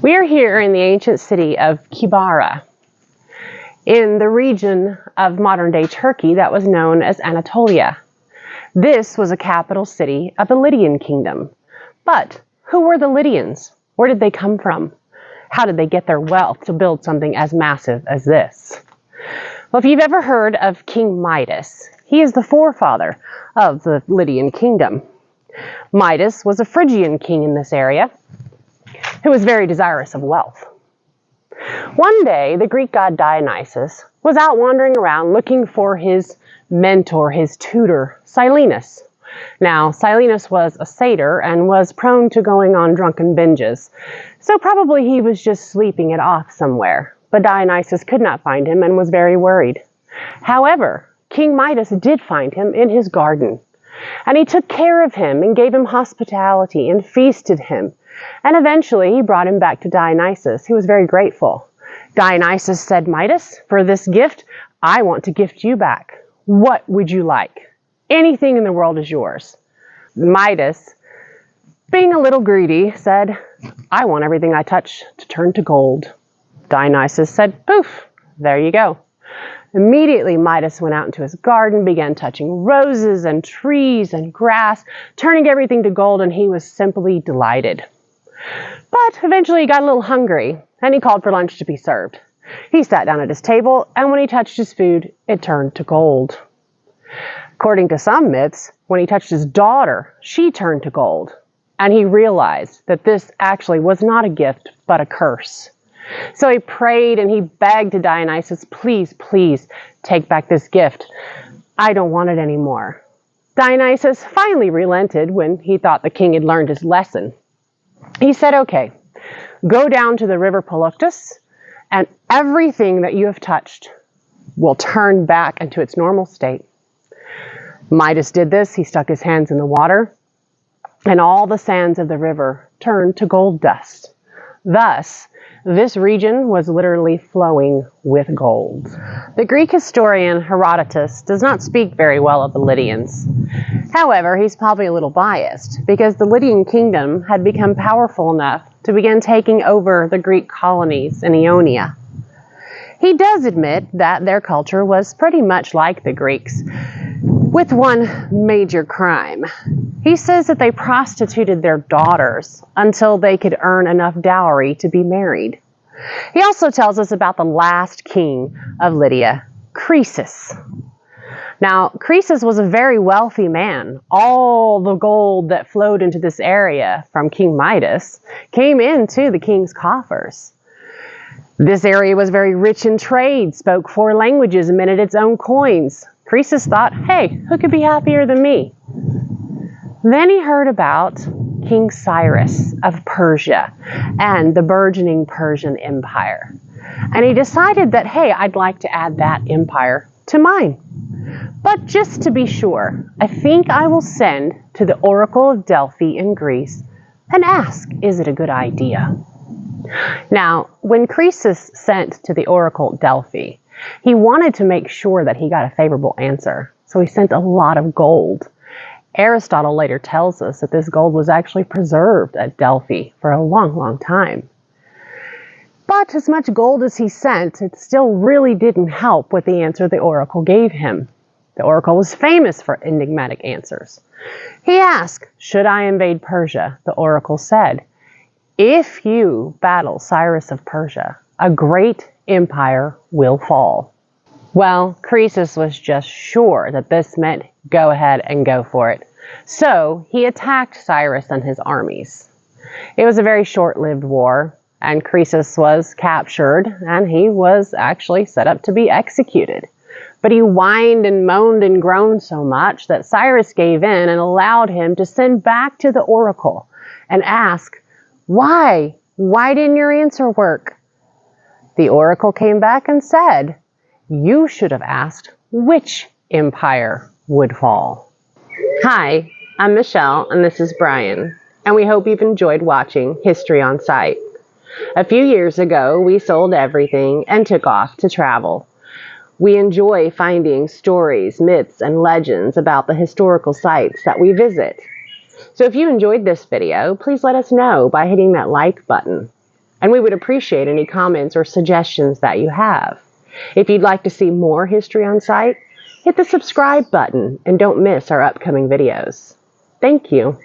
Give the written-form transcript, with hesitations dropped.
We are here in the ancient city of Kybara, in the region of modern-day Turkey that was known as Anatolia. This was a capital city of the Lydian kingdom. But who were the Lydians? Where did they come from? How did they get their wealth to build something as massive as this? Well, if you've ever heard of King Midas, he is the forefather of the Lydian kingdom. Midas was a Phrygian king in this area who was very desirous of wealth. One day, the Greek god Dionysus was out wandering around looking for his mentor, his tutor, Silenus. Now, Silenus was a satyr and was prone to going on drunken binges, so probably he was just sleeping it off somewhere. But Dionysus could not find him and was very worried. However, King Midas did find him in his garden, and he took care of him and gave him hospitality and feasted him. And eventually he brought him back to Dionysus, who was very grateful. Dionysus said, "Midas, for this gift, I want to gift you back. What would you like? Anything in the world is yours." Midas, being a little greedy, said, "I want everything I touch to turn to gold." Dionysus said, "Poof, there you go." Immediately, Midas went out into his garden, began touching roses and trees and grass, turning everything to gold, and he was simply delighted. But eventually he got a little hungry, and he called for lunch to be served. He sat down at his table, and when he touched his food, it turned to gold. According to some myths, when he touched his daughter, she turned to gold, and he realized that this actually was not a gift, but a curse. So he prayed and he begged to Dionysus, "Please, please, take back this gift. I don't want it anymore." Dionysus finally relented when he thought the king had learned his lesson. He said, "Okay, go down to the river Croesus, and everything that you have touched will turn back into its normal state." Midas did this. He stuck his hands in the water, and all the sands of the river turned to gold dust. Thus, this region was literally flowing with gold. The Greek historian Herodotus does not speak very well of the Lydians. However, he's probably a little biased because the Lydian kingdom had become powerful enough to begin taking over the Greek colonies in Ionia. He does admit that their culture was pretty much like the Greeks, with one major crime. He says that they prostituted their daughters until they could earn enough dowry to be married. He also tells us about the last king of Lydia, Croesus. Now, Croesus was a very wealthy man. All the gold that flowed into this area from King Midas came into the king's coffers. This area was very rich in trade, spoke 4 languages, and minted its own coins. Croesus thought, "Hey, who could be happier than me?" Then he heard about King Cyrus of Persia and the burgeoning Persian Empire. And he decided that, hey, I'd like to add that empire to mine. But just to be sure, I think I will send to the Oracle of Delphi in Greece and ask, is it a good idea? Now, when Croesus sent to the Oracle Delphi, he wanted to make sure that he got a favorable answer. So he sent a lot of gold. Aristotle later tells us that this gold was actually preserved at Delphi for a long, long time. But as much gold as he sent, it still really didn't help with the answer the oracle gave him. The oracle was famous for enigmatic answers. He asked, "Should I invade Persia?" The oracle said, "If you battle Cyrus of Persia, a great empire will fall." Well, Croesus was just sure that this meant go ahead and go for it. So he attacked Cyrus and his armies. It was a very short-lived war, and Croesus was captured, and he was actually set up to be executed. But he whined and moaned and groaned so much that Cyrus gave in and allowed him to send back to the oracle and ask, "Why? Why didn't your answer work?" The oracle came back and said, "You should have asked which empire would fall." Hi, I'm Michelle and this is Brian, and we hope you've enjoyed watching History on Site. A few years ago, we sold everything and took off to travel. We enjoy finding stories, myths, and legends about the historical sites that we visit. So if you enjoyed this video, please let us know by hitting that like button. And we would appreciate any comments or suggestions that you have. If you'd like to see more History on Site, hit the subscribe button and don't miss our upcoming videos. Thank you.